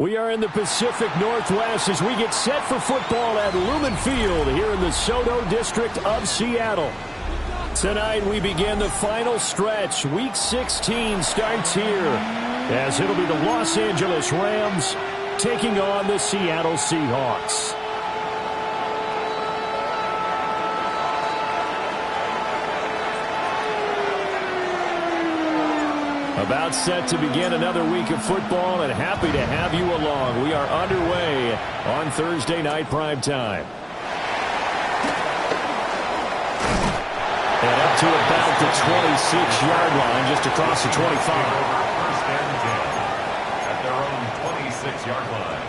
We are in the Pacific Northwest as we get set for football at Lumen Field here in the SoDo district of Seattle. Tonight we begin the final stretch. Week 16 starts here as it'll be the Los Angeles Rams taking on the Seattle Seahawks. About set to begin another week of football, and happy to have you along. We are underway on Thursday night primetime. And up to about the 26-yard line, just across the 25. First and 10 at their own 26-yard line.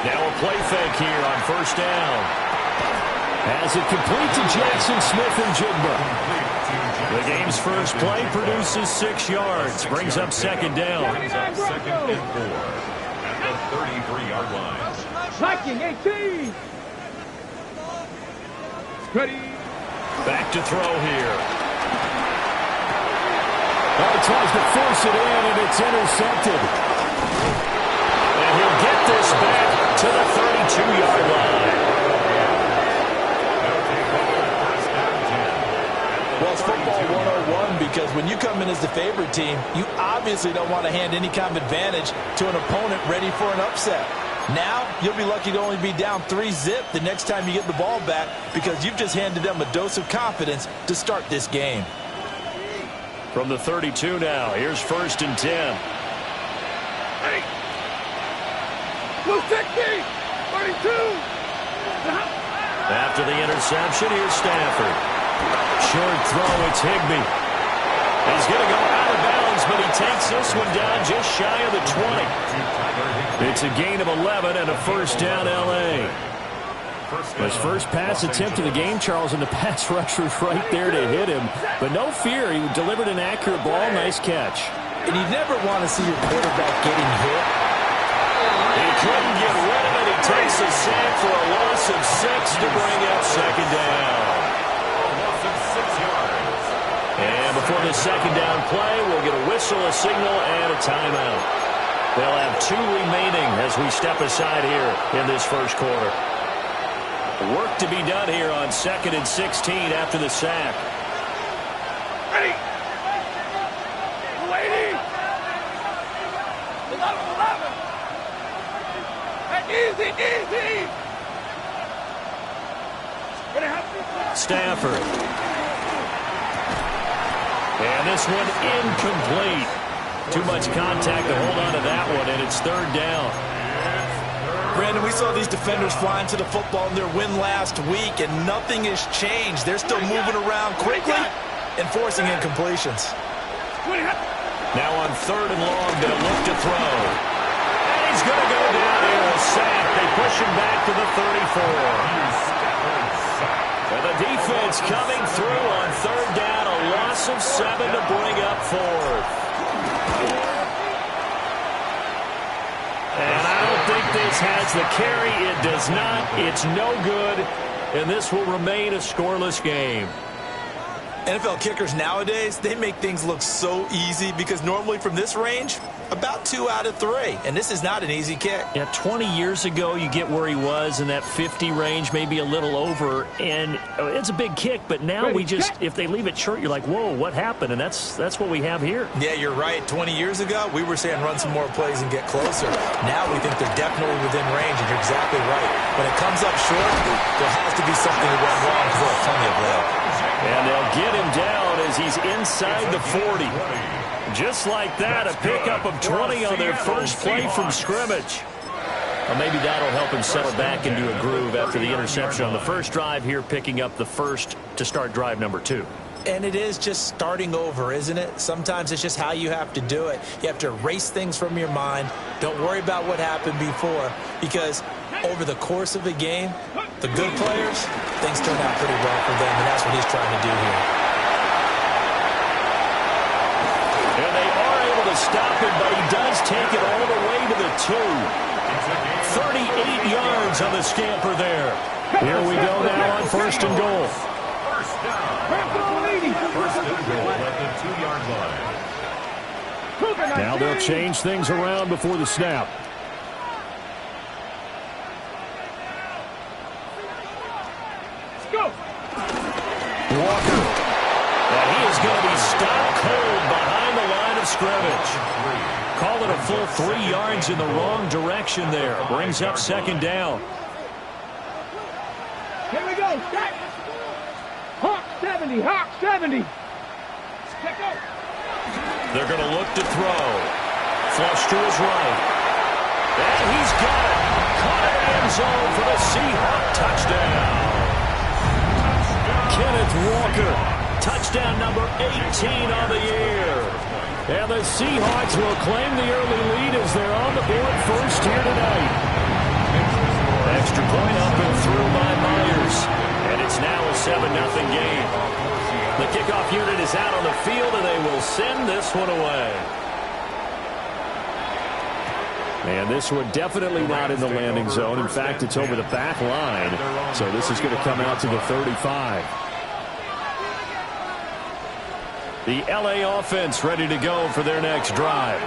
Now a play fake here on first down. As it complete to Jackson Smith-Njigba. The game's first play produces 6 yards. Brings up second down. Brings up second and 4 at the 33-yard line. Tracking 18. Ready. Back to throw here. Oh, tries to force it in, and it's intercepted. And he'll get this back to the 32-yard line. Well, it's football 101 because when you come in as the favorite team, you obviously don't want to hand any kind of advantage to an opponent ready for an upset. Now, you'll be lucky to only be down 3-zip the next time you get the ball back because you've just handed them a dose of confidence to start this game. From the 32 now, here's first and 10. Hey. 260. 32. After the interception, here's Stafford. Short throw, it's Higbee. He's going to go out of bounds, but he takes this one down just shy of the 20. It's a gain of 11 and a first down, L.A. His first pass attempt of the game, Charles, and the pass rusher's right there to hit him. But no fear, he delivered an accurate ball. Nice catch. And you never want to see your quarterback getting hit. He couldn't get rid of it. He takes a sack for a loss of 6 to bring up second down. And before the second down play, we'll get a whistle, a signal, and a timeout. They'll have 2 remaining as we step aside here in this first quarter. Work to be done here on 2nd and 16 after the sack. Ready. 280. 11. Easy. Stafford. And this one incomplete. Too much contact to hold on to that one, and it's third down. Brandon, we saw these defenders flying to the football in their win last week, and nothing has changed. They're still moving around quickly and forcing incompletions. Now on third and long, they'll look to throw. And he's going to go down here, a sack. They push him back to the 34. And the defense coming through on third down, a loss of 7 to bring up fourth. And I don't think this has the carry. It does not. It's no good. And this will remain a scoreless game. NFL kickers nowadays, they make things look so easy because normally from this range, about 2 out of 3. And this is not an easy kick. Yeah, 20 years ago, you get where he was in that 50 range, maybe a little over. And it's a big kick, but now we just, if they leave it short, you're like, whoa, what happened? And that's what we have here. Yeah, you're right. 20 years ago, we were saying run some more plays and get closer. Now we think they're definitely within range, and you're exactly right. When it comes up short, there has to be something that went wrong because they'll have plenty of lead. And they'll get him down as he's inside the 40. Just like that, a pickup of 20 on their first play from scrimmage. Well, maybe that'll help him settle back into a groove after the interception on the first drive here, picking up the first to start drive number 2. And it is just starting over, isn't it? Sometimes it's just how you have to do it. You have to erase things from your mind. Don't worry about what happened before, because over the course of a game, the good players, things turn out pretty well for them, and that's what he's trying to do here. And they are able to stop it, but he does take it all the way to the 2. 38 yards on the scamper there. Here we go now on first and goal. First down. First and goal at the 2-yard line. Now they'll change things around before the snap. Let's go. Walker. And he is going to be stopped cold behind the line of scrimmage. Call it a full 3 yards in the wrong direction there. Brings up second down. Here we go. Set. Hawk 70. Hawk 70. Check out. They're going to look to throw. Flush to his right. And he's got it. Caught in the end zone for the Seahawk touchdown. Kenneth Walker. Touchdown number 18 on the year. And the Seahawks will claim the early lead as they're on the board first here tonight. Extra point up and through by Myers. And it's now a 7-0 game. The kickoff unit is out on the field, and they will send this one away. And this one definitely not in the landing zone. In fact, it's over the back line. So this is going to come out to the 35. The LA offense ready to go for their next drive.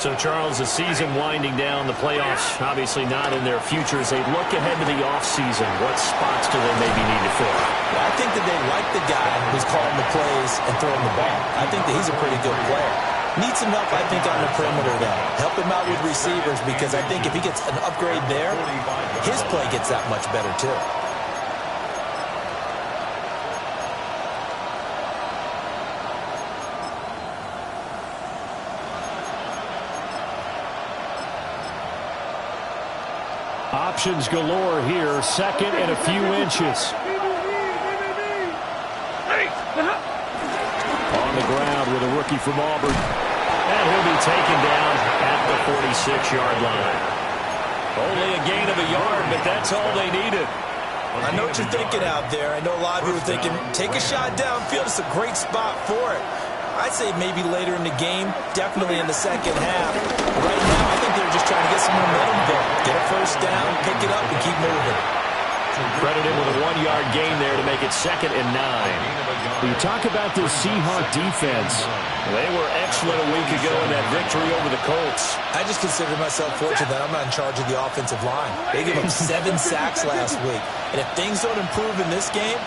So, Charles, the season winding down, the playoffs obviously not in their future. As they look ahead to the offseason, what spots do they maybe need to fill? Well, I think that they like the guy who's calling the plays and throwing the ball. I think that he's a pretty good player. Needs some help, I think, on the perimeter, though. Help him out with receivers, because I think if he gets an upgrade there, his play gets that much better, too. Options galore here. Second and a few inches. On the ground with a rookie from Auburn. And he'll be taken down at the 46-yard line. Only a gain of a yard, but that's all they needed. I know what you're thinking out there. I know a lot of you are thinking, take a shot downfield. It's a great spot for it. I'd say maybe later in the game, definitely in the second half. Right now, I think they're just trying to get some momentum going. Get a first down, pick it up, and keep moving. Credited with a 1-yard gain there to make it 2nd and 9. You talk about this Seahawk defense. They were excellent a week ago in that victory over the Colts. I just consider myself fortunate that I'm not in charge of the offensive line. They gave up 7 sacks last week. And if things don't improve in this game,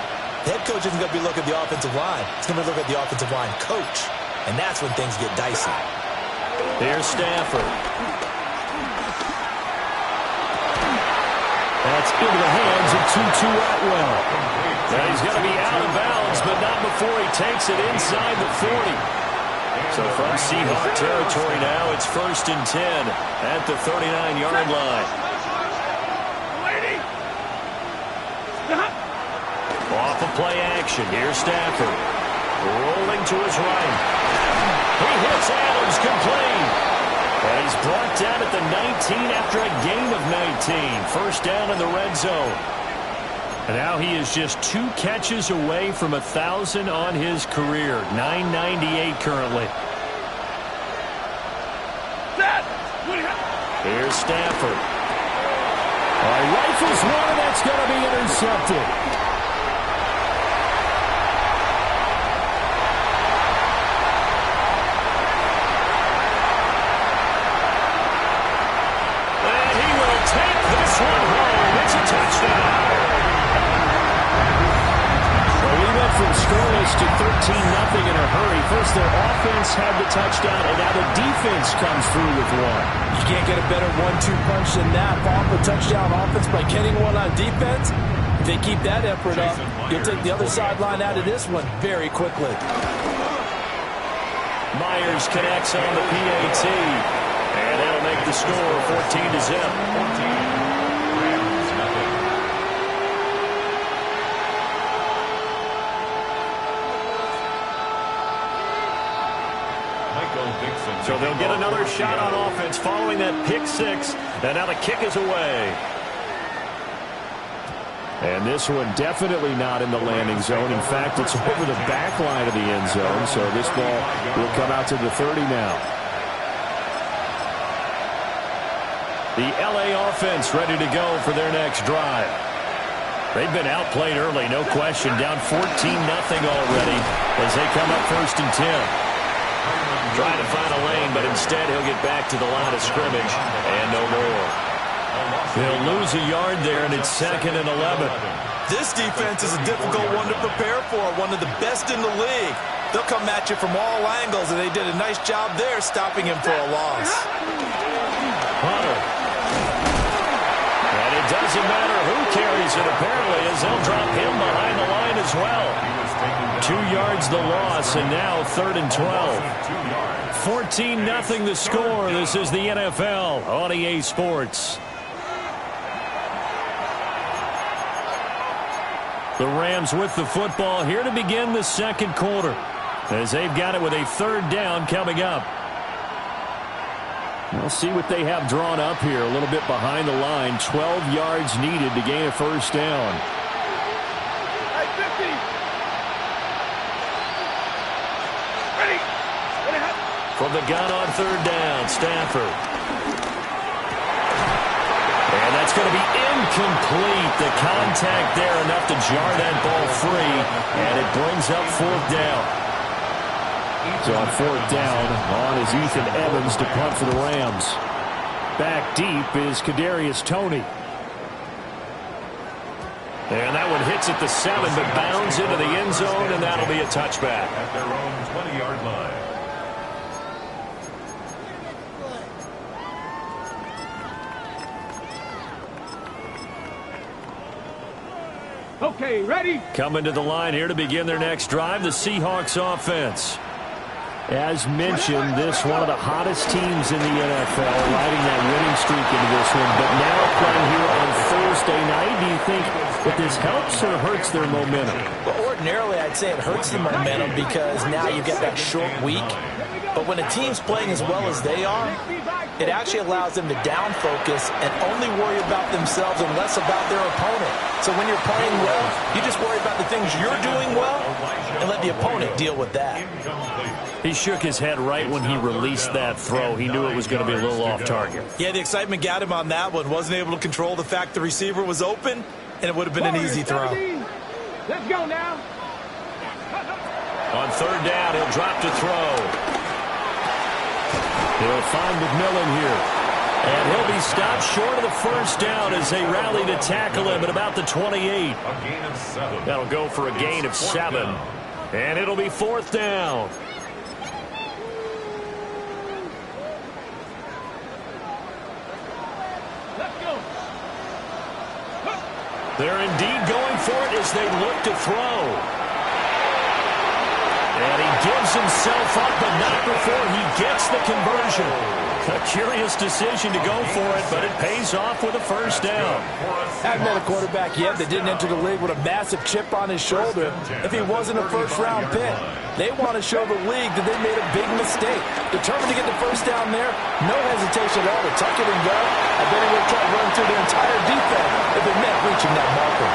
the head coach isn't going to be looking at the offensive line. He's going to look at the offensive line coach. And that's when things get dicey. Here's Stafford. That's into the hands of Tutu Atwell. Now he's going to be out of bounds, but not before he takes it inside the 40. So from Seahawk territory now, it's 1st and 10 at the 39-yard line. Off of play action. Here's Stafford. Rolling to his right. He hits Adams complete. And he's brought down at the 19 after a gain of 19. First down in the red zone. And now he is just 2 catches away from 1,000 on his career. 998 currently. Here's Stafford. Rifles one, and that's going to be intercepted. From scoreless to 13-0 in a hurry. First their offense had the touchdown, and now the defense comes through with one. You can't get a better 1-2 punch than that. Off a touchdown offense by getting one on defense. If they keep that effort up, you'll take the other sideline out of this one very quickly. Myers connects on the PAT, and that'll make the score 14-0. So they'll get another shot on offense following that pick 6. And now the kick is away. And this one definitely not in the landing zone. In fact, it's over the back line of the end zone. So this ball will come out to the 30 now. The LA offense ready to go for their next drive. They've been outplayed early, no question. Down 14-0 already as they come up 1st and 10. Trying to find a lane, but instead he'll get back to the line of scrimmage and no more. They'll lose a yard there, and it's 2nd and 11. This defense is a difficult one to prepare for, one of the best in the league. They'll come at you from all angles, and they did a nice job there stopping him for a loss. Hunter. And it doesn't matter who carries it, apparently, as they'll drop him behind the line as well. 2 yards the loss, and now 3rd and 12. 14-0 the score. This is the NFL on EA Sports. The Rams with the football here to begin the 2nd quarter, as they've got it with a 3rd down coming up. We'll see what they have drawn up here. A little bit behind the line. 12 yards needed to gain a 1st down. From the gun on 3rd down, Stafford. And that's going to be incomplete. The contact there enough to jar that ball free, and it brings up 4th down. So on 4th down, on is Ethan Evans to punt for the Rams. Back deep is Kadarius Toney. And that one hits at the 7, but bounds into the end zone, and that'll be a touchback. At their own 20-yard line. Okay, ready? Coming to the line here to begin their next drive, the Seahawks offense. As mentioned, this one of the hottest teams in the NFL, riding that winning streak into this one, but now playing here on Thursday night. Do you think that this helps or hurts their momentum? Well, ordinarily, I'd say it hurts the momentum because now you get that short week. But when a team's playing as well as they are, it actually allows them to down focus and only worry about themselves and less about their opponent. So when you're playing well, you just worry about the things you're doing well and let the opponent deal with that. He shook his head right when he released that throw. He knew it was going to be a little off target. Yeah, the excitement got him on that one. Wasn't able to control the fact the receiver was open, and it would have been an easy throw. Let's go now. On 3rd down, he'll drop to throw. He'll find McMillan here. And he'll be stopped short of the 1st down as they rally to tackle him at about the 28. A gain of 7. That'll go for a gain of 7. And it'll be 4th down. Let's go. They're indeed going for it as they look to throw. And he gives himself up, but not before he gets the conversion. A curious decision to go for it, but it pays off with a 1st down. Haven't had a quarterback yet that didn't enter the league with a massive chip on his shoulder if he wasn't a 1st-round pick. They want to show the league that they made a big mistake. Determined to get the 1st down there, no hesitation at all to tuck it and go. I bet he would have tried to run through their entire defense if it meant reaching that marker.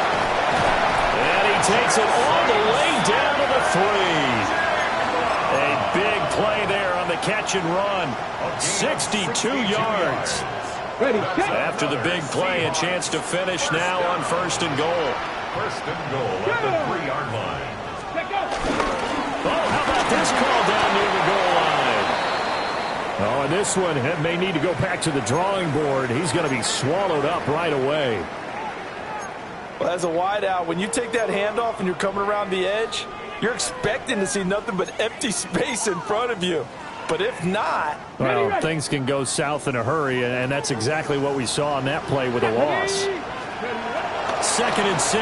And he takes it all the way down to the 3. A big play there on the catch and run. 62 yards. Ready, After the big play, a chance to finish now on 1st and goal. 1st and goal at the 3-yard line. let go. Oh, how about this call down near the goal line? Oh, and this one may need to go back to the drawing board. He's going to be swallowed up right away. Well, as a wideout, when you take that handoff and you're coming around the edge, you're expecting to see nothing but empty space in front of you. But if not... Well, things can go south in a hurry, and that's exactly what we saw on that play with a loss. 2nd and 6.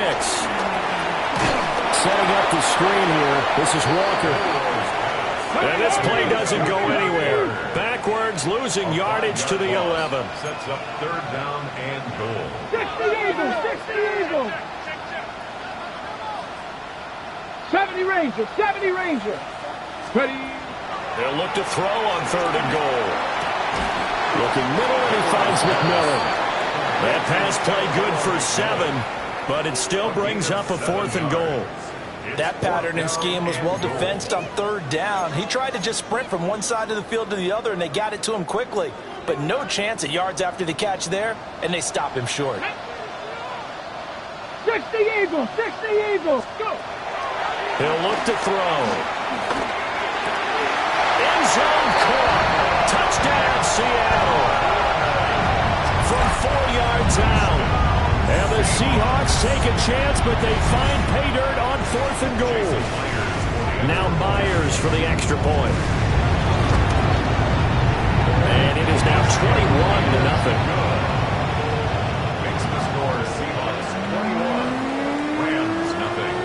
Setting up the screen here. This is Walker. And this play doesn't go anywhere. Backwards, losing yardage to the 11. Sets up 3rd down and goal. 60 Eagles, 60 Eagles. 70 Rangers, 70 Rangers. Ready. They'll look to throw on 3rd and goal. Looking middle, and he finds McMillan. That pass play good for 7, but it still brings up a 4th and goal. That pattern and scheme was well defensed on 3rd down. He tried to just sprint from one side of the field to the other, and they got it to him quickly. But no chance at yards after the catch there, and they stop him short. 60 Eagles, 60 Eagles, go! He'll look to throw. End zone caught. Touchdown, Seattle. From 4 yards out. And the Seahawks take a chance, but they find pay dirt on 4th and goal. Now Myers for the extra point. And it is now 21-0. Makes the score Seahawks 21, Rams nothing.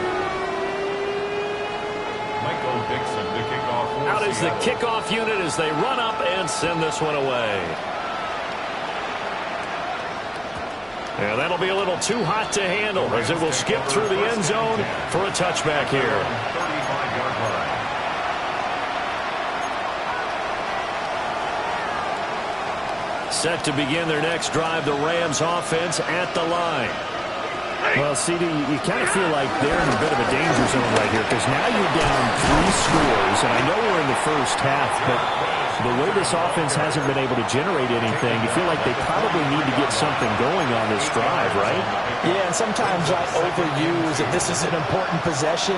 Michael Dixon to kick off. Out is the kickoff unit as they run up and send this one away. And that'll be a little too hot to handle as it will skip through the end zone for a touchback here. 35-yard line. Set to begin their next drive, the Rams offense at the line. Well, CD, you kind of feel like they're in a bit of a danger zone right here because now you're down 3 scores, and I know we're in the first half, but the way this offense hasn't been able to generate anything, you feel like they probably need to get something going on this drive, right? Yeah, and sometimes I overuse that this is an important possession,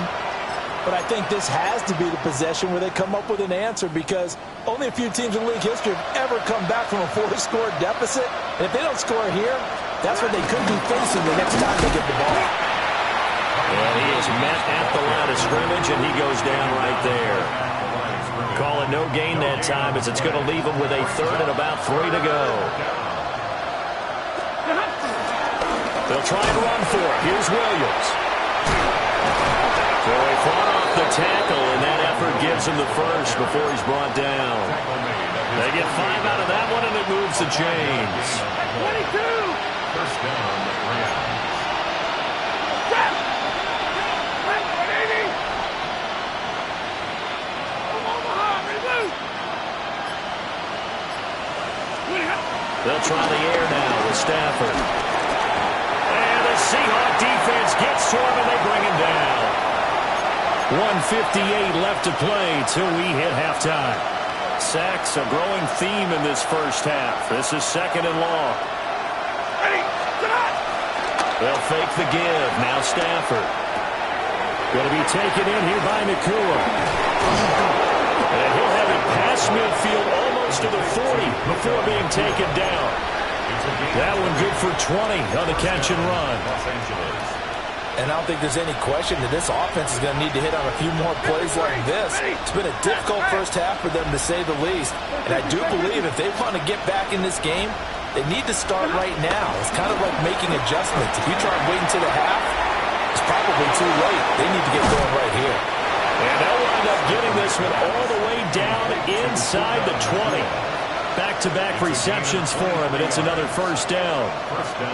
but I think this has to be the possession where they come up with an answer because only a few teams in league history have ever come back from a 4-score deficit. And if they don't score here, that's what they could be facing the next time they get the ball. And he is met at the line of scrimmage, and he goes down right there. Call it no gain that time as it's going to leave him with a 3rd and about 3 to go. They'll try and run for it. Here's Williams. So he fought off the tackle, and that effort gives him the first before he's brought down. They get 5 out of that one, and it moves the chains. 22! First down, Rams. They'll try the air now with Stafford. And the Seahawk defense gets to him, and they bring him down. 1:58 left to play till we hit halftime. Sacks a growing theme in this first half. This is 2nd and long. They'll fake the give. Now Stafford. Going to be taken in here by Nakua. And he'll have it past midfield almost to the 40 before being taken down. That one good for 20 on the catch and run. And I don't think there's any question that this offense is going to need to hit on a few more plays like this. It's been a difficult first half for them, to say the least. And I do believe if they want to get back in this game, they need to start right now. It's kind of like making adjustments. If you try waiting to the half, it's probably too late. They need to get going right here. And they'll wind up getting this one all the way down inside the 20. Back-to-back receptions for him, and it's another first down.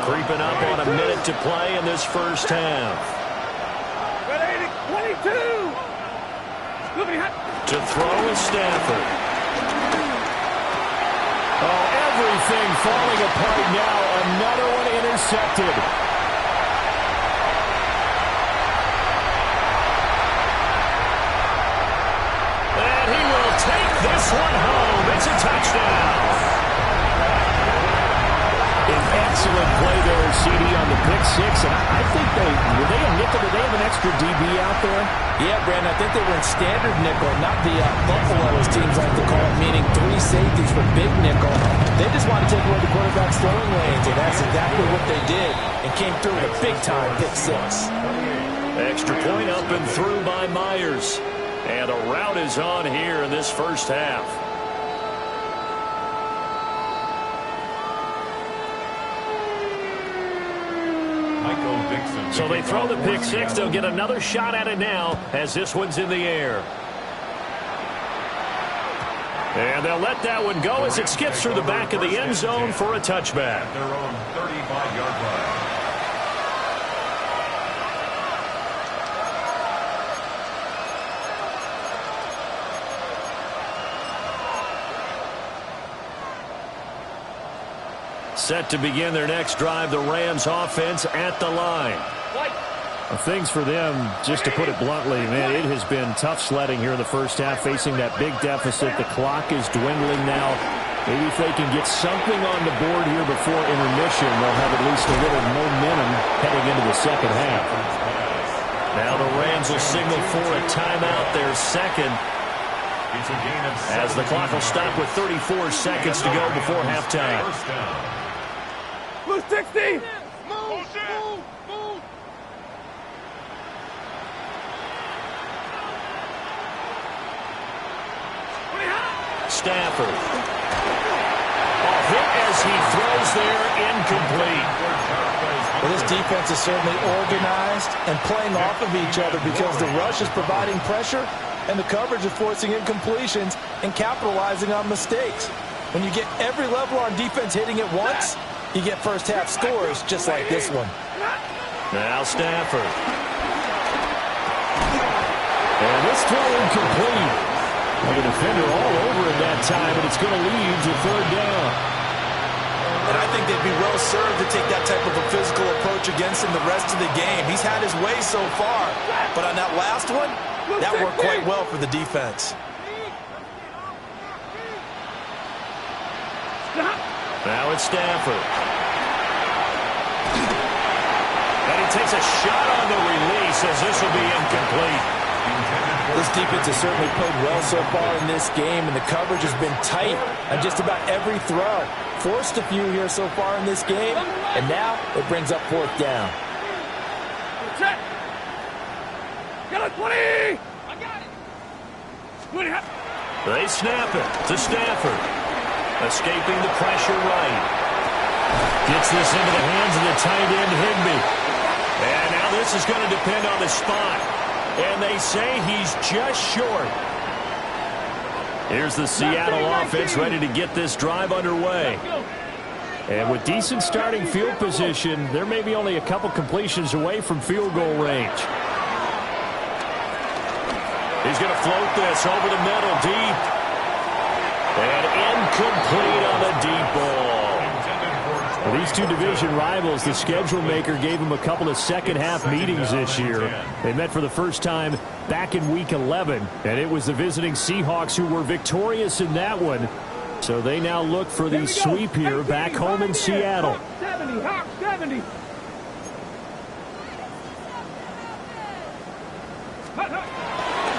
Creeping up on a minute to play in this first half. 22! To throw is Stafford. Oh, everything falling apart now. Another one intercepted. And he will take this one home. It's a touchdown. An excellent play there, CD, on the pick six. And I think were they a nickel? Did they have an extra DB out there? Yeah, Brandon, I think they were in standard nickel, not the Buffalo, as teams like to call it, meaning 3 safeties for big nickel. They just want to take away the quarterback's throwing lanes, and that's exactly what they did, and came through with a big-time pick six. Extra point up and through by Myers. And a rout is on here in this first half. So they throw the pick six. They'll get another shot at it now as this one's in the air. And they'll let that one go as it skips through the back of the end zone for a touchback. Their own 35-yard line. Set to begin their next drive, the Rams offense at the line. Things for them, just to put it bluntly, man, it has been tough sledding here in the first half, facing that big deficit. The clock is dwindling now. Maybe if they can get something on the board here before intermission, they'll have at least a little momentum heading into the second half. Now the Rams will signal for a timeout, their second, as the clock will stop with 34 seconds to go before halftime. Blue 60! Stafford. Off hit as he throws there, incomplete. Well, this defense is certainly organized and playing off of each other because the rush is providing pressure and the coverage is forcing incompletions and capitalizing on mistakes. When you get every level on defense hitting at once, you get first half scores just like this one. Now Stafford. And this throw incomplete. The defender all over it that time, and it's going to lead to third down. And I think they'd be well served to take that type of a physical approach against him the rest of the game. He's had his way so far, but on that last one, that worked quite well for the defense. Now it's Stafford. And he takes a shot on the release as this will be incomplete. This defense has certainly played well so far in this game, and the coverage has been tight on just about every throw. Forced a few here so far in this game, and now it brings up fourth down. Set! Get it, 20! I got it! 20. They snap it to Stafford. Escaping the pressure right. Gets this into the hands of the tight end, Higbee. And now this is going to depend on the spot. And they say he's just short. Here's the Seattle offense ready to get this drive underway. And with decent starting field position, they're maybe only a couple completions away from field goal range. He's going to float this over the middle, deep. And incomplete on the deep ball. For these two division rivals, the schedule maker gave them a couple of second-half meetings this year. They met for the first time back in Week 11, and it was the visiting Seahawks who were victorious in that one. So they now look for the sweep here back home in Seattle. 70, Hawk 70.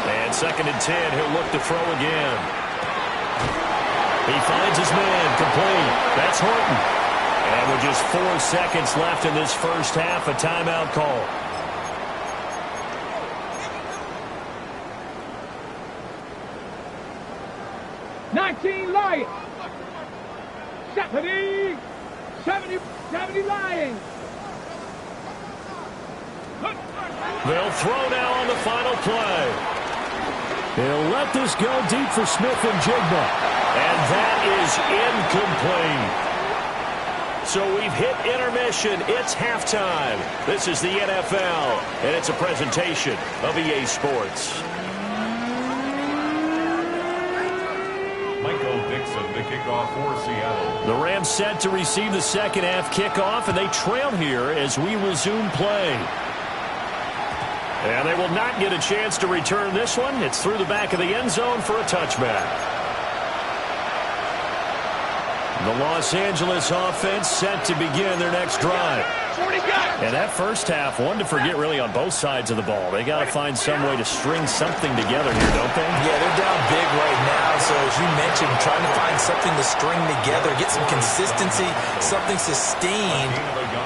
And 2nd and 10, he'll look to throw again. He finds his man, complete. That's Horton. And with just 4 seconds left in this first half, a timeout call. Lions. 70 Lions. They'll throw now on the final play. They'll let this go deep for Smith and Jigba. And that is incomplete. So we've hit intermission. It's halftime. This is the NFL, and it's a presentation of EA Sports. Michael Dixon, the kickoff for Seattle. The Rams set to receive the second half kickoff, and they trail here as we resume play. And they will not get a chance to return this one. It's through the back of the end zone for a touchback. The Los Angeles offense set to begin their next drive. And that first half, one to forget really on both sides of the ball. They got to find some way to string something together here, don't they? Yeah, they're down big right now. So as you mentioned, trying to find something to string together, get some consistency, something sustained,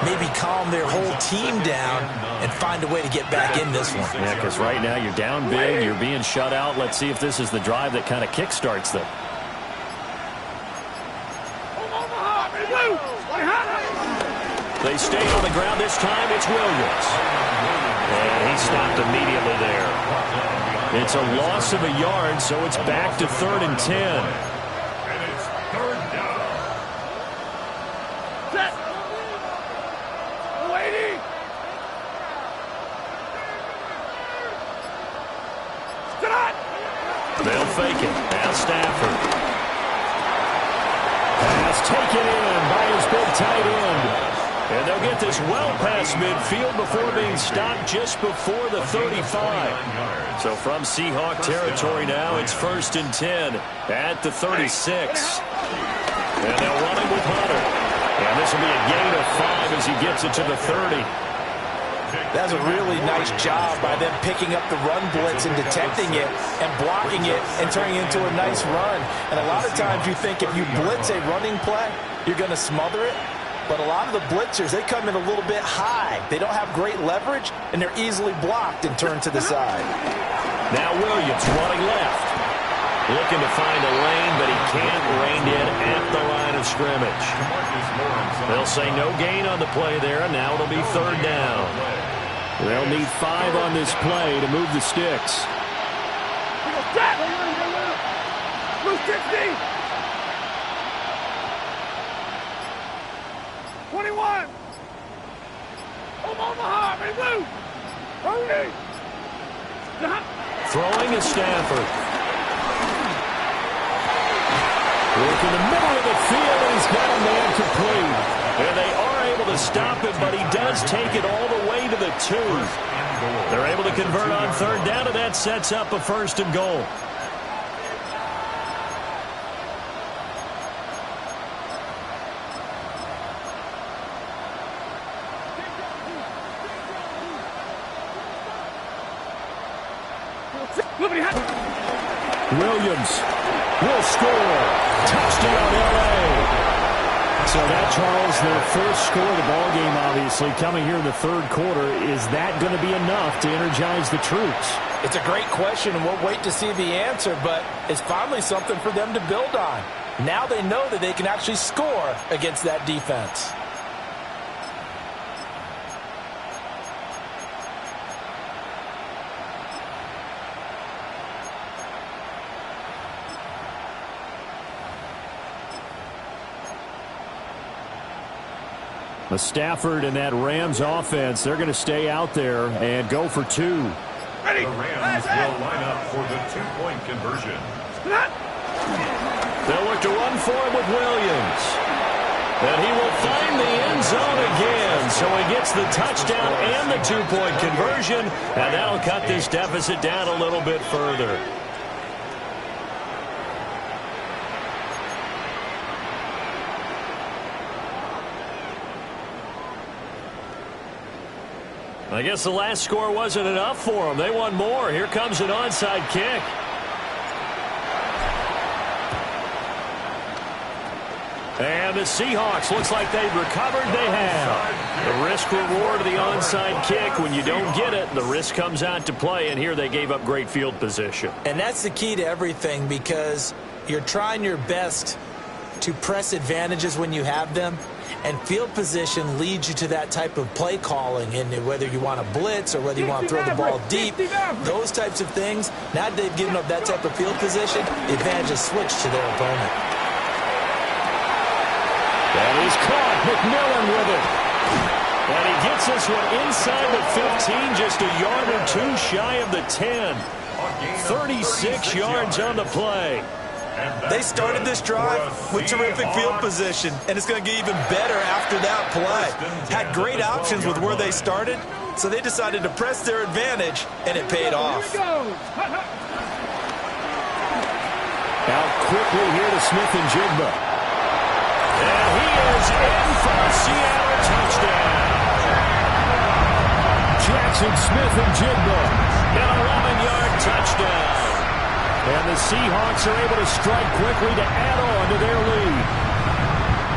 maybe calm their whole team down and find a way to get back in this one. Yeah, because right now you're down big, you're being shut out. Let's see if this is the drive that kind of kickstarts them. They stay on the ground this time. It's Williams. And he stopped immediately there. It's a loss of a yard, so it's back to 3rd and 10. And it's 3rd down. Set. Waiting. Stop. They'll fake it. Now Stafford. Pass taken in by his big tight end. And they'll get this well past midfield before being stopped just before the 35. So from Seahawk territory now, it's 1st and 10 at the 36. And they'll run it with Hunter. And this will be a gain of 5 as he gets it to the 30. That's a really nice job by them picking up the run blitz and detecting it and blocking it and turning it into a nice run. And a lot of times you think if you blitz a running play, you're going to smother it. But a lot of the blitzers, they come in a little bit high. They don't have great leverage, and they're easily blocked and turned to the side. Now Williams running left. Looking to find a lane, but he can't rein in at the line of scrimmage. They'll say no gain on the play there, and now it'll be 3rd down. They'll need 5 on this play to move the sticks. Blue 60. 21. Omaha, ready, blue. Hurry. Throwing is Stafford. Look in the middle of the field, and he's got a man complete. And they are able to stop it, but he does take it all the way to the 2. They're able to convert on 3rd down, and that sets up a 1st and goal. Williams will score. Touchdown, L.A. So that, Charles, their first score of the ballgame, obviously, coming here in the 3rd quarter. Is that going to be enough to energize the troops? It's a great question, and we'll wait to see the answer, but it's finally something for them to build on. Now they know that they can actually score against that defense. Stafford and that Rams offense, they're going to stay out there and go for 2. Ready. The Rams will line up for the 2-point conversion. They'll look to run for it with Williams. And he will find the end zone again. So he gets the touchdown and the 2-point conversion. And that'll cut this deficit down a little bit further. I guess the last score wasn't enough for them. They want more. Here comes an onside kick. And the Seahawks, looks like they've recovered. They have. The risk-reward of the onside kick. When you don't get it, the risk comes out to play. And here they gave up great field position. And that's the key to everything, because you're trying your best to press advantages when you have them. And field position leads you to that type of play calling, and whether you want to blitz or whether you want to throw the ball deep, those types of things. Now that they've given up that type of field position, the advantage is switched to their opponent. That is caught. McMillan with it. And he gets this one inside the 15, just a yard or 2 shy of the 10. 36 yards on the play. They started this drive with terrific field position, and it's going to get even better after that play. Had great options with where they started, so they decided to press their advantage, and it paid off. Out quickly here to Smith and Jigba. And he is in for a Seattle touchdown. Jackson Smith and Jigba. An 11-yard touchdown. And the Seahawks are able to strike quickly to add on to their lead.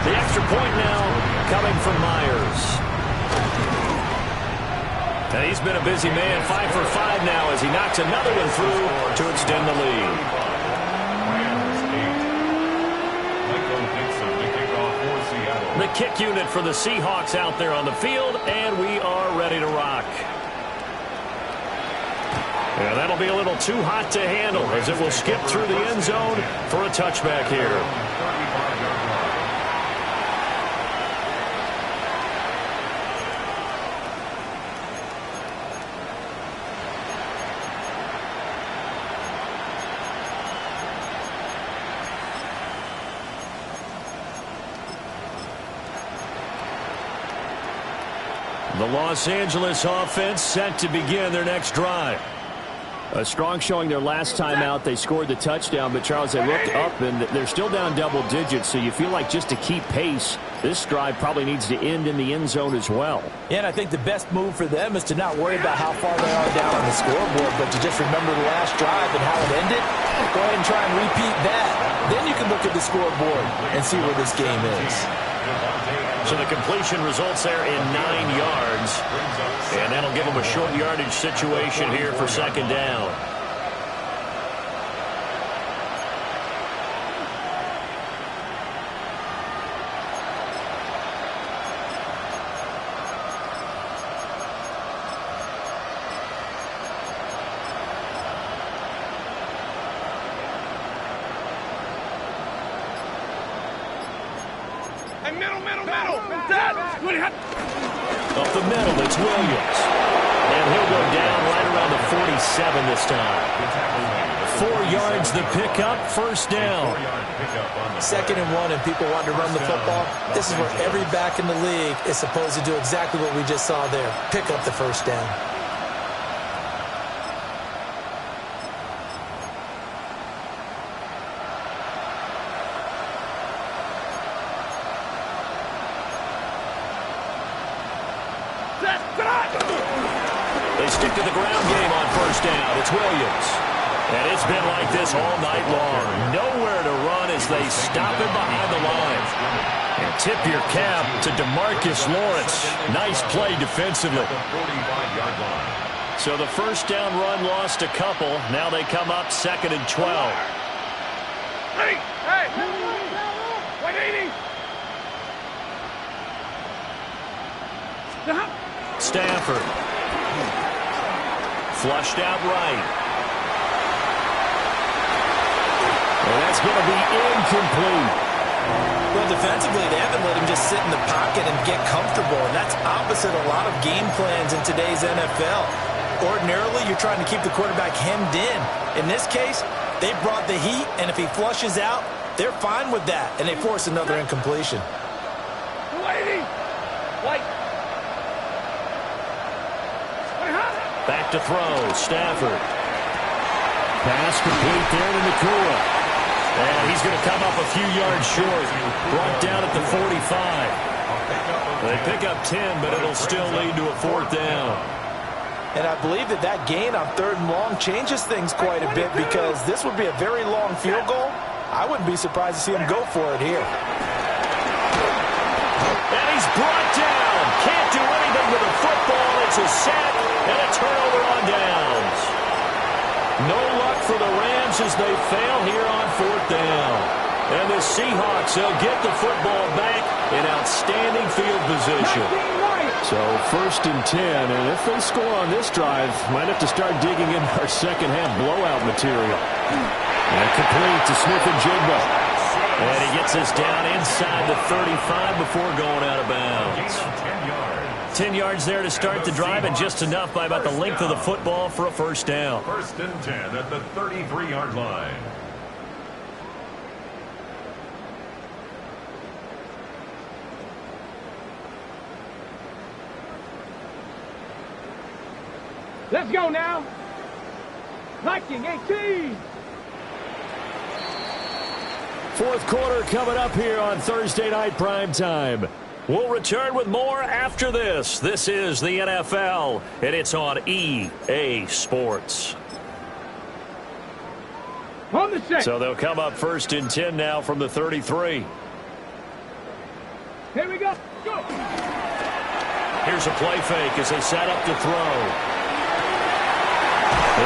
The extra point now coming from Myers. And he's been a busy man, 5 for 5 now as he knocks another one through to extend the lead. The kick unit for the Seahawks out there on the field, and we are ready to rock. And that'll be a little too hot to handle as it will skip through the end zone for a touchback here. The Los Angeles offense set to begin their next drive. A strong showing their last time out. They scored the touchdown, but, Charles, they looked up, and they're still down double digits, so you feel like just to keep pace, this drive probably needs to end in the end zone as well. Yeah, and I think the best move for them is to not worry about how far they are down on the scoreboard, but to just remember the last drive and how it ended. Go ahead and try and repeat that. Then you can look at the scoreboard and see where this game is. So the completion results there in 9 yards. And that'll give them a short yardage situation here for second down. Up the middle, it's Williams. And he'll go down right around the 47 this time. 4 yards the pickup, first down. 2nd and 1 and people want to run the football. This is where every back in the league is supposed to do exactly what we just saw there. Pick up the first down. They stick to the ground game on first down. It's Williams. And it's been like this all night long. Nowhere to run as they stop him behind the line. And tip your cap to DeMarcus Lawrence. Nice play defensively. So the first down run lost a couple. Now they come up 2nd and 12. Hey! 180! Stafford. Flushed out right. And that's going to be incomplete. Well, defensively, they haven't let him just sit in the pocket and get comfortable, and that's opposite a lot of game plans in today's NFL. Ordinarily, you're trying to keep the quarterback hemmed in. In this case, they brought the heat, and if he flushes out, they're fine with that, and they force another incompletion. Back to throw, Stafford. Pass complete there to Nakua. And he's going to come up a few yards short. Brought down at the 45. They pick up 10, but it'll still lead to a 4th down. And I believe that gain on 3rd and long changes things quite a bit because this would be a very long field goal. I wouldn't be surprised to see him go for it here. And he's brought down. Can't do anything with the football. It's a sack and a turnover on downs. No luck for the Rams as they fail here on 4th down. And the Seahawks, they'll get the football back in outstanding field position. So 1st and 10, and if they score on this drive, might have to start digging in our second-half blowout material. And complete to Smith-Njigba. And he gets us down inside the 35 before going out of bounds. 10 yards there to start the drive, and just enough by about the length of the football for a first down. 1st and 10 at the 33-yard line. Let's go now. Viking 18. 4th quarter coming up here on Thursday Night Primetime. We'll return with more after this. This is the NFL, and it's on EA Sports. On the set. So they'll come up 1st and 10 now from the 33. Here we go. Go. Here's a play fake as they set up to throw.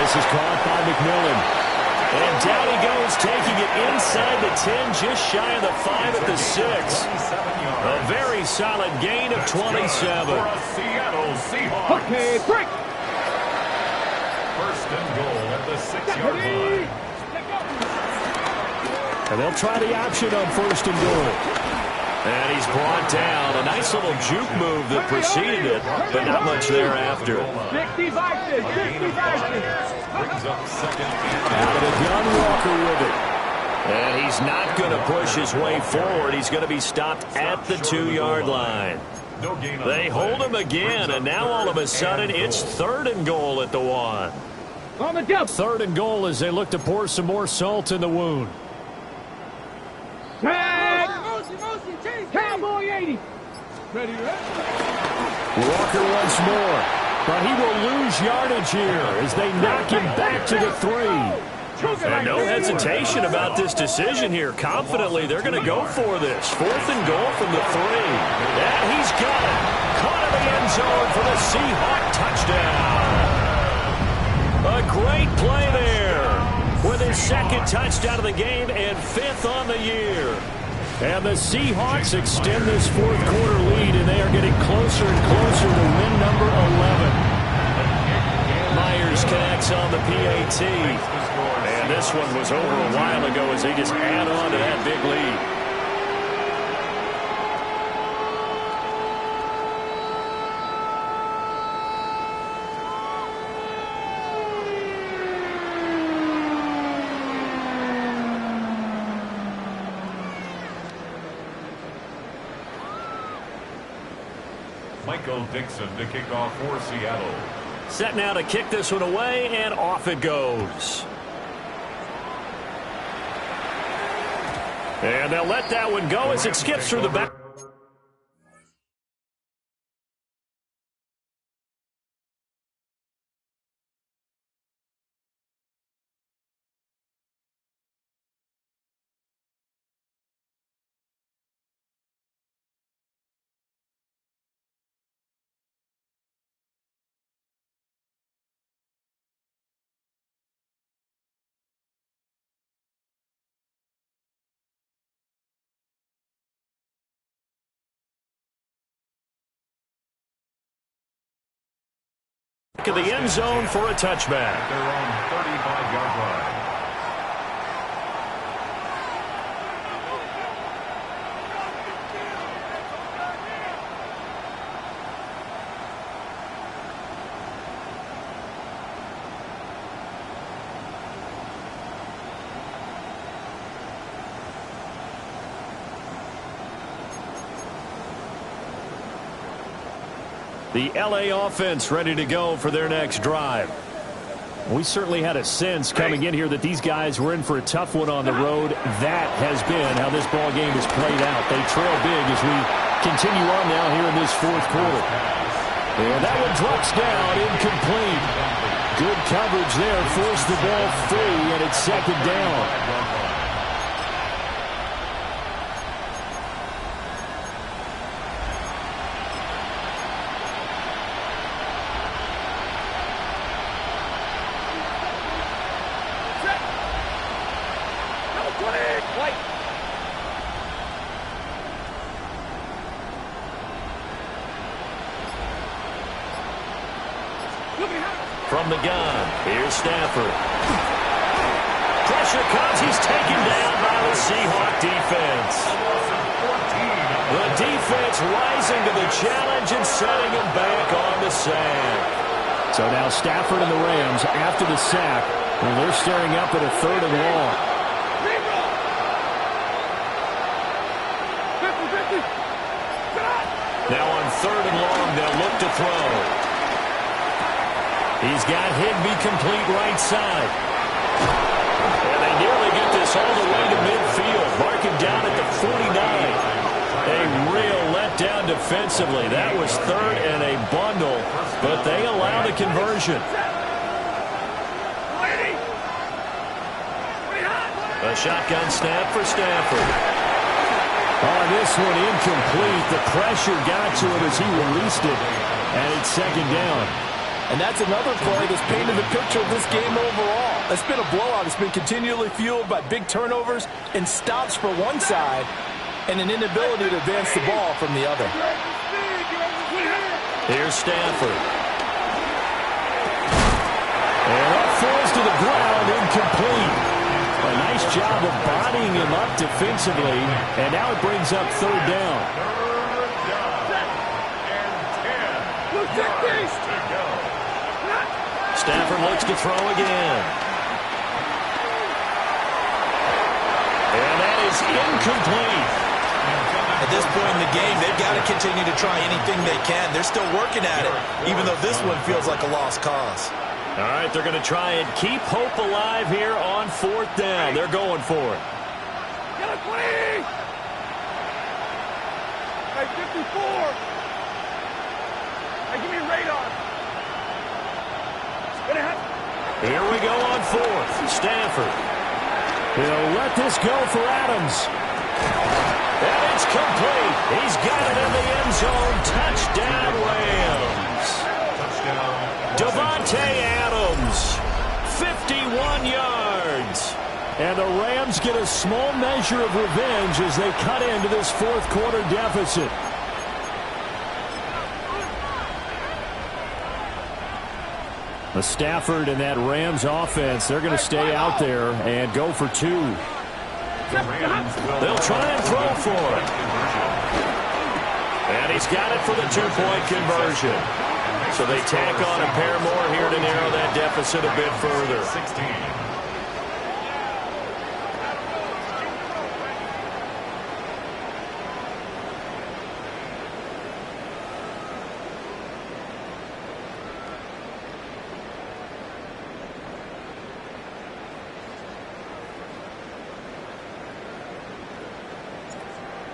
This is caught by McMillan. And down he goes, taking it inside the 10, just shy of the 5 at the 6. A very solid gain of 27. For a Seattle Seahawks. Okay, break. 1st and goal at the 6-yard line. And they'll try the option on 1st and goal. And he's brought down. A nice little juke move that preceded it, but not much thereafter. 60 Vikings, 60 Vikings. Brings up 2nd and Out of the gun, Walker with it. And he's not going to push his way forward. He's going to be stopped at the 2-yard line. No gain on They the hold play. him again, and now all of a sudden it's 3rd and goal at the 1. On the jump. 3rd and goal as they look to pour some more salt in the wound. Set. Cowboy 80. Ready, Walker once more, but he will lose yardage here as they knock him back to the 3. And no hesitation about this decision here. Confidently, they're going to go for this. 4th and goal from the 3. And he's got it. Caught in the end zone for the Seahawk touchdown. A great play there with his 2nd touchdown of the game and 5th on the year. And the Seahawks extend this 4th quarter lead, and they are getting closer and closer to win number 11. Myers connects on the PAT. And this one was over a while ago as they just add on to that big lead. Michael Dixon to kick off for Seattle. Set now to kick this one away, and off it goes. And they'll let that one go as it skips through the back. Of the end zone for a touchback. Their own 35-yard line. The LA offense ready to go for their next drive. We certainly had a sense coming in here that these guys were in for a tough one on the road. That has been how this ball game has played out. They trail big as we continue on now here in this 4th quarter. And that one drops down, incomplete. Good coverage there, forced the ball free, and it's 2nd down. From the gun, here's Stafford. Pressure comes. He's taken down by the Seahawk defense. The defense rising to the challenge and setting him back on the sack. So now Stafford and the Rams after the sack. And they're staring up at a 3rd and long. Now on 3rd and long, they'll look to throw. He's got Higbee complete right side. And they nearly get this all the way to midfield. Marking down at the 49. A real letdown defensively. That was 3rd and a bundle, but they allow the conversion. A shotgun snap for Stafford. On this one, incomplete. The pressure got to him as he released it, and it's 2nd down. And that's another play that's painted the picture of this game overall. It's been a blowout. It's been continually fueled by big turnovers and stops for one side and an inability to advance the ball from the other. Here's Stafford. And that falls to the ground, incomplete. A nice job of bodying him up defensively, and now it brings up 3rd down. Stafford looks to throw again. And that is incomplete. At this point in the game, they've got to continue to try anything they can. They're still working at it, even though this one feels like a lost cause. All right, they're going to try and keep hope alive here on 4th down. They're going for it. Get a 20! Hey, 54! Hey, give me radar! Here we go on 4th. Stafford. He'll let this go for Adams. And it's complete. He's got it in the end zone. Touchdown, Rams. Davante Adams, 51 yards. And the Rams get a small measure of revenge as they cut into this 4th quarter deficit. The Stafford and that Rams offense, they're going to stay out there and go for 2. They'll try and throw for it. And he's got it for the 2-point conversion. So they tack on a pair more here to narrow that deficit a bit further. 16.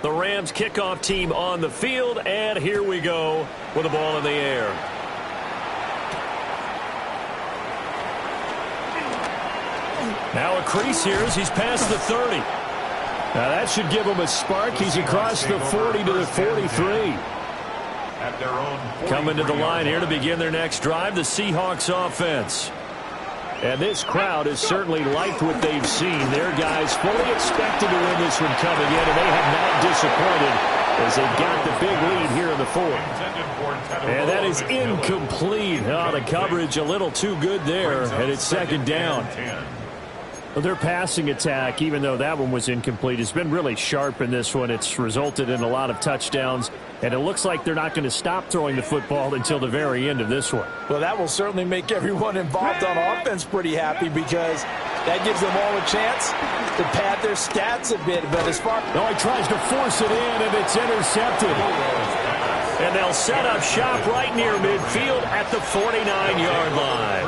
The Rams kickoff team on the field, and here we go with the ball in the air. Now a crease here as he's past the 30. Now that should give him a spark. He's across the 40 to the 43. Coming to the line here to begin their next drive, the Seahawks offense. And this crowd has certainly liked what they've seen. Their guys fully expected to win this one coming in, and they have not disappointed as they've got the big lead here in the 4th. And that is incomplete. Oh, the coverage a little too good there, and it's 2nd down. Well, their passing attack, even though that one was incomplete, has been really sharp in this one. It's resulted in a lot of touchdowns, and it looks like they're not going to stop throwing the football until the very end of this one. Well, that will certainly make everyone involved on offense pretty happy because that gives them all a chance to pad their stats a bit. But as far no, he tries to force it in, and it's intercepted. And they'll set up shop right near midfield at the 49-yard line.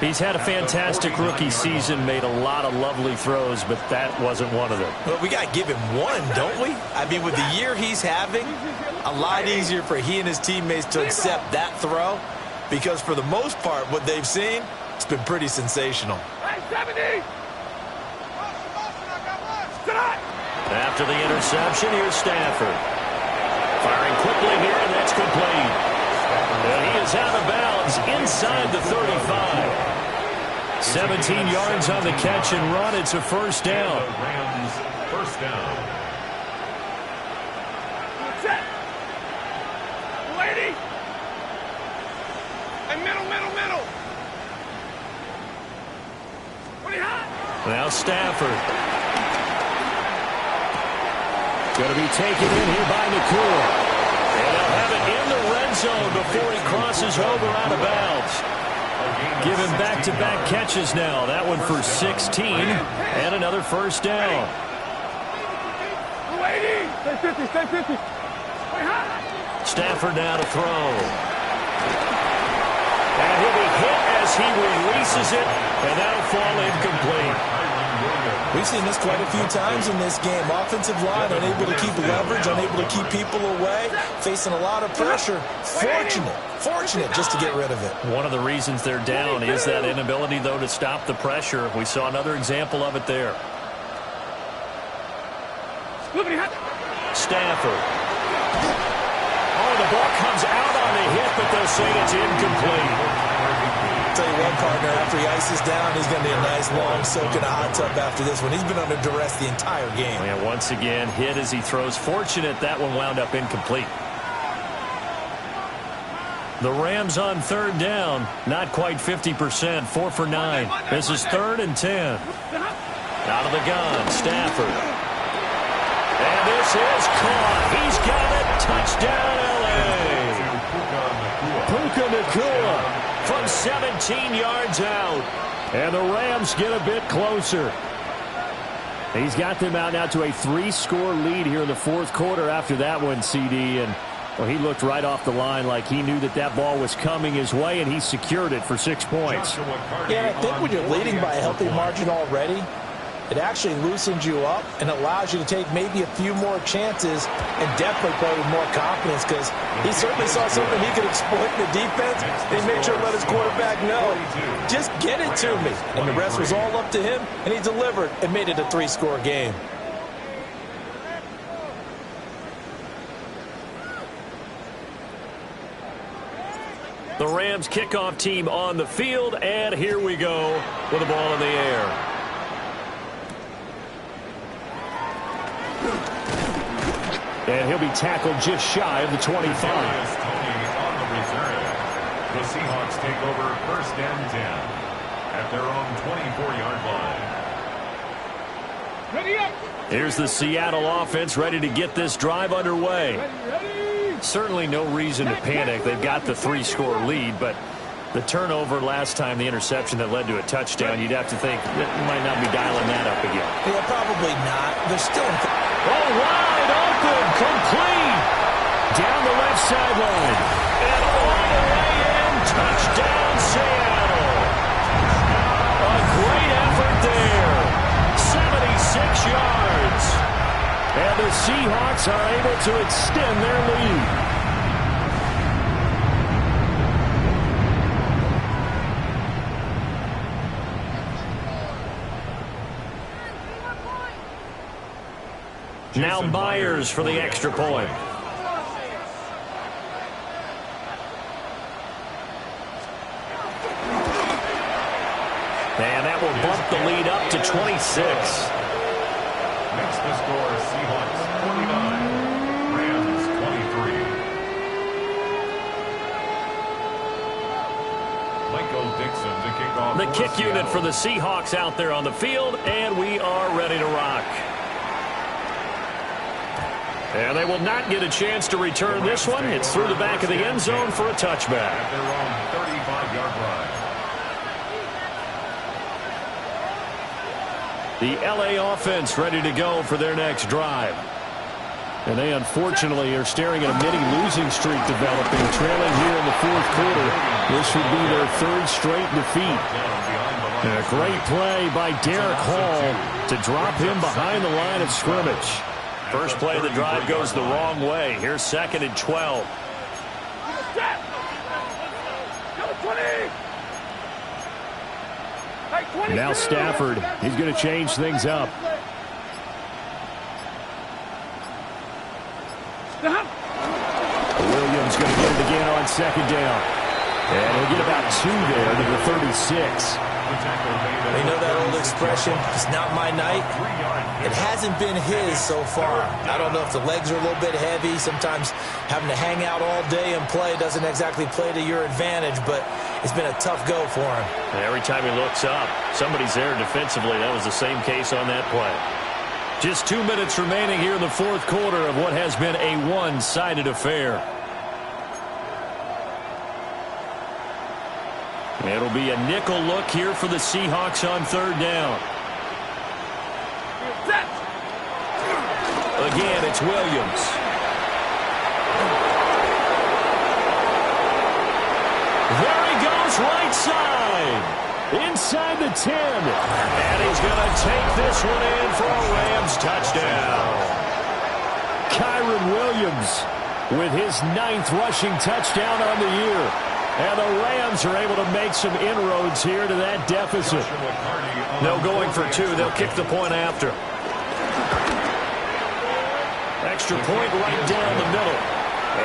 He's had a fantastic rookie season, made a lot of lovely throws, but that wasn't one of them. Well, we got to give him one, don't we? I mean, with the year he's having, a lot easier for he and his teammates to accept that throw because for the most part, what they've seen, it's been pretty sensational. After the interception, here's Stafford. Firing quickly here, and that's complete. And he is out of bounds inside the 35. 17 yards on the catch and run. It's a 1st down. Rams, 1st down. Set. Lady. And middle. What do you have? Now Stafford. Going to be taken in here by Nakua. And they'll have it in the red zone before he crosses over out of bounds. Give him back-to-back catches now. That one for 16 and another 1st down. Stay 50. Stafford now to throw. And he'll be hit as he releases it, and that'll fall incomplete. We've seen this quite a few times in this game. Offensive line unable to keep leverage, unable to keep people away, facing a lot of pressure. Fortunate just to get rid of it. One of the reasons they're down is that inability, though, to stop the pressure. We saw another example of it there. Stafford. Oh, the ball comes out on the hit, but they'll say it's incomplete. Tell you what, partner, after he ices down, he's going to be a nice long soak in a hot tub after this one. He's been under duress the entire game. Yeah, once again, hit as he throws. Fortunate that one wound up incomplete. The Rams on 3rd down, not quite 50%, 4 for 9. This is 3rd and 10. Out of the gun, Stafford. And this is caught. He's got it. Touchdown, L.A. Puka Nakua from 17 yards out. And the Rams get a bit closer. He's got them out now to a 3-score lead here in the fourth quarter after that one, CD. And well, he looked right off the line like he knew that that ball was coming his way, and he secured it for 6 points. Yeah, I think when you're leading by a healthy margin already, it actually loosens you up and allows you to take maybe a few more chances and definitely play with more confidence, because he certainly saw something he could exploit in the defense. He made sure to let his quarterback know, just get it to me. And the rest was all up to him, and he delivered and made it a 3-score game. The Rams kickoff team on the field, and here we go with the ball in the air. And he'll be tackled just shy of the 25. The Seahawks take over 1st and 10 at their own 24-yard line. Ready up. Here's the Seattle offense ready to get this drive underway. Certainly no reason to panic. They've got the 3-score lead, but the turnover last time, the interception that led to a touchdown, you'd have to think that might not be dialing that up again. Yeah, probably not. They're still wide open, complete, down the left sideline, and all the way in, touchdown Seattle. A great effort there, 76 yards, and the Seahawks are able to extend their lead. Now Myers for the extra point. And that will bump the lead up to 26. Makes the score Seahawks 49, Rams 23. Michael Dixon to kick off. The kick unit for the Seahawks out there on the field, and we are ready to rock. And they will not get a chance to return this one. It's through the back of the end zone for a touchback. At their own 35-yard line. The LA offense ready to go for their next drive. And they unfortunately are staring at a mini losing streak developing, trailing here in the fourth quarter. This would be their 3rd straight defeat. And a great play by Derek Hall to drop him behind the line of scrimmage. First play of the drive goes the wrong way. Here's 2nd and 12. Now Stafford, he's going to change things up. Williams going to get it again on 2nd down. And he'll get about 2 there to the 36. You know that old expression, it's not my night? It hasn't been his so far. I don't know if the legs are a little bit heavy. Sometimes having to hang out all day and play doesn't exactly play to your advantage, but it's been a tough go for him. And every time he looks up, somebody's there defensively. That was the same case on that play. Just 2 minutes remaining here in the fourth quarter of what has been a one-sided affair. It'll be a nickel look here for the Seahawks on 3rd down. Again, it's Williams. There he goes, right side. Inside the 10. And he's going to take this one in for a Rams touchdown. Kyron Williams with his 9th rushing touchdown on the year. And the Rams are able to make some inroads here to that deficit. No going for 2. They'll kick the point after. Extra point right down the middle.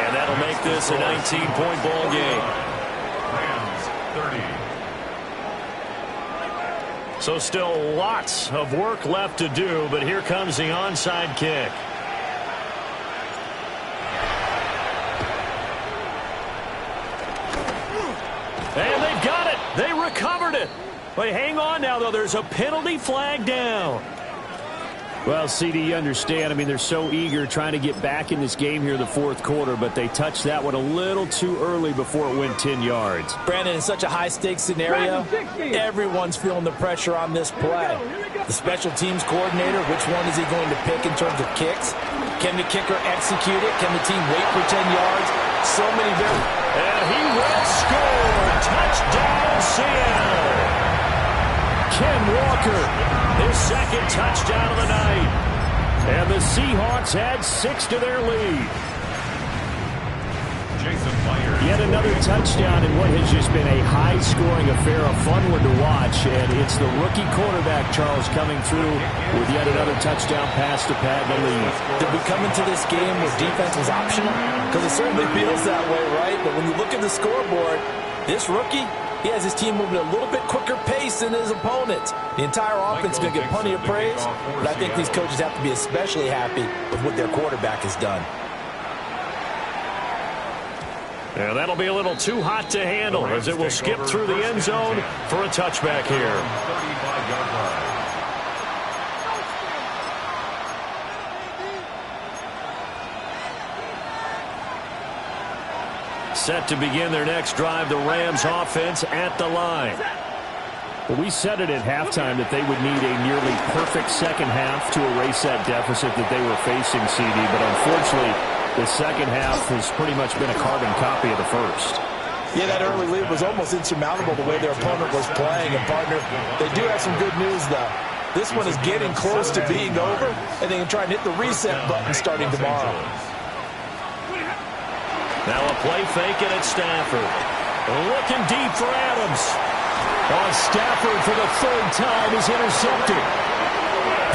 And that'll make this a 19-point ball game. Rams 30. So still lots of work left to do, but here comes the onside kick. And they've got it. They recovered it. But hang on now, though. There's a penalty flag down. Well, CD, you understand. I mean, they're so eager trying to get back in this game here in the fourth quarter, but they touched that one a little too early before it went 10 yards. Brandon, in such a high-stakes scenario, everyone's feeling the pressure on this play. The special teams coordinator, which one is he going to pick in terms of kicks? Can the kicker execute it? Can the team wait for 10 yards? So many very... And he will score. Touchdown, Seattle. Ken Walker, his second touchdown of the night. And the Seahawks add 6 to their lead. Yet another touchdown in what has just been a high-scoring affair, a fun one to watch. And it's the rookie quarterback, Charles, coming through with yet another touchdown pass to pad the lead. Did we come into this game where defense was optional? Because it certainly feels that way, right? But when you look at the scoreboard, this rookie, he has his team moving at a little bit quicker pace than his opponents. The entire offense is going to get plenty of praise, but I think these coaches have to be especially happy with what their quarterback has done. And that'll be a little too hot to handle as it will skip through the end zone for a touchback here. Set to begin their next drive, the Rams offense at the line. Well, we said it at halftime that they would need a nearly perfect second half to erase that deficit that they were facing, CD, but unfortunately, the second half has pretty much been a carbon copy of the first. Yeah, that early lead was almost insurmountable the way their opponent was playing. And, partner, they do have some good news, though. This one is getting close to being over, and they can try and hit the reset button starting tomorrow. Now a play fake, and it's Stafford. Looking deep for Adams. Stafford for the third time is intercepted.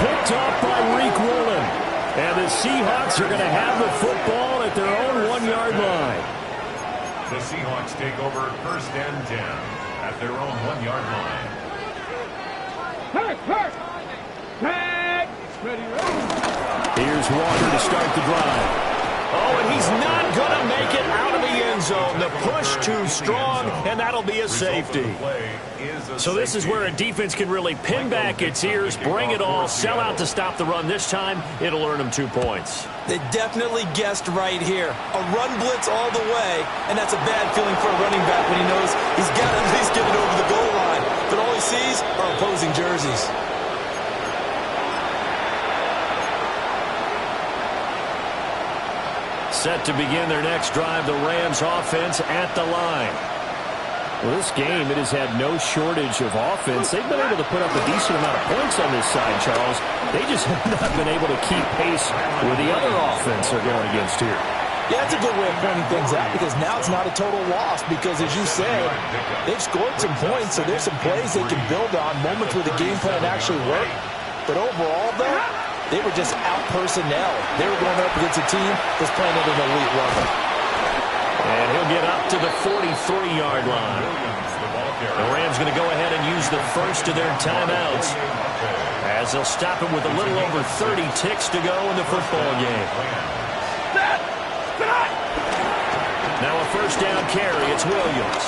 Picked up by Reek Woolen. And the Seahawks are going to have the football at their own 1-yard line. The Seahawks take over first and 10 at their own 1-yard line. Tag! Ready, ready. Here's Walker to start the drive. Oh, and he's not going to make it out of the end zone. The push too strong, and that'll be a safety. So this is where a defense can really pin back its ears, bring it all, sell out to stop the run. This time, it'll earn them 2 points. They definitely guessed right here. A run blitz all the way, and that's a bad feeling for a running back when he knows he's got to at least get it over the goal line. But all he sees are opposing jerseys. Set to begin their next drive, the Rams offense at the line. Well, this game, it has had no shortage of offense. They've been able to put up a decent amount of points on this side, Charles. They just have not been able to keep pace with the other offense they're going against here. Yeah, that's a good way of pointing things out because now it's not a total loss because, as you said, they've scored some points, so there's some plays they can build on, moments where the game plan actually worked. But overall, though, they were just out-personnel. They were going up against a team that's playing at an elite level. And he'll get up to the 43-yard line. The Rams going to go ahead and use the first of their timeouts as they'll stop him with a little over 30 ticks to go in the football game. Now a first down carry. It's Williams.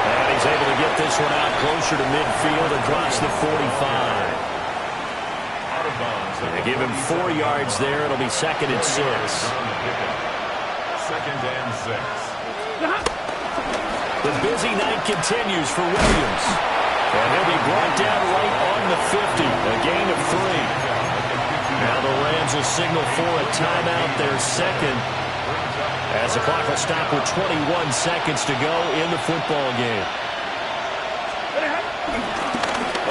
And he's able to get this one out closer to midfield across the 45. They give him 4 yards there. It'll be 2nd and 6. 2nd and 6. The busy night continues for Williams. And he'll be brought down right on the 50. A gain of 3. Now the Rams will signal for a timeout, their second, as the clock will stop with 21 seconds to go in the football game.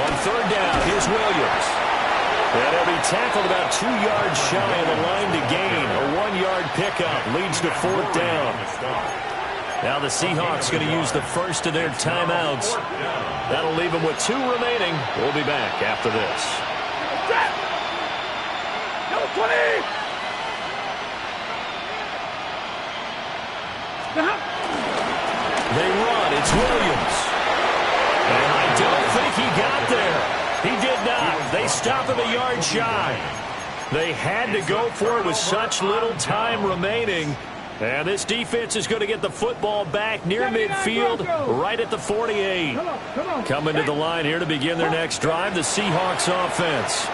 On third down, here's Williams. And he'll be tackled about 2 yards shy of the line to gain. A 1-yard pickup leads to 4th down. Now the Seahawks going to use the first of their timeouts. That'll leave them with 2 remaining. We'll be back after this. Number 20! They run. It's Williams. And I don't think he got there. He did not. They stop him a yard shy. They had to go for it with such little time remaining. And this defense is going to get the football back near midfield, right at the 48. Coming to the line here to begin their next drive, the Seahawks offense.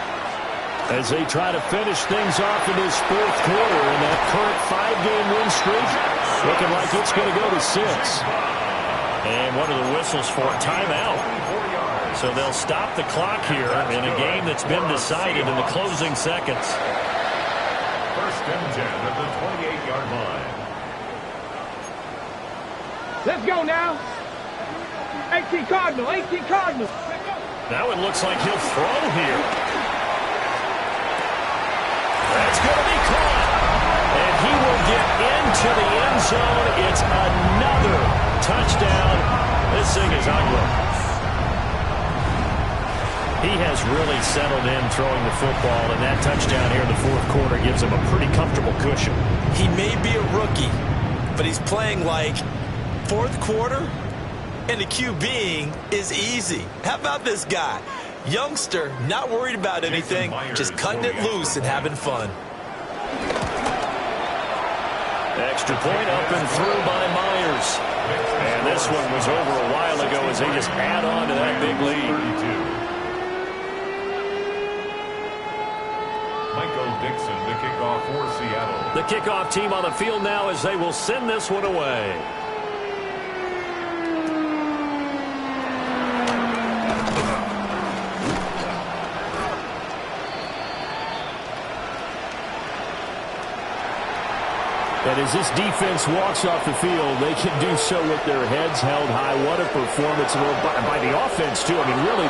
As they try to finish things off in this 4th quarter, and that current 5-game win streak looking like it's going to go to 6. And what are the whistles for? Timeout. So they'll stop the clock here in a game that's been decided in the closing seconds. First and 10 at the 28-yard line. Let's go now. 18 Cardinal, 18 Cardinal. Now it looks like he'll throw here. That's going to be caught. And he will get into the end zone. It's another touchdown. This thing is ugly. He has really settled in throwing the football, and that touchdown here in the fourth quarter gives him a pretty comfortable cushion. He may be a rookie, but he's playing like fourth quarter, and the QBing is easy. How about this guy? Youngster, not worried about anything, just cutting it loose and having fun. Extra point up and through by Myers. And this one was over a while ago as they just add on to that big lead. Dixon, the kickoff for Seattle. The kickoff team on the field now as they will send this one away. And as this defense walks off the field, they can do so with their heads held high. What a performance by the offense, too. I mean, really,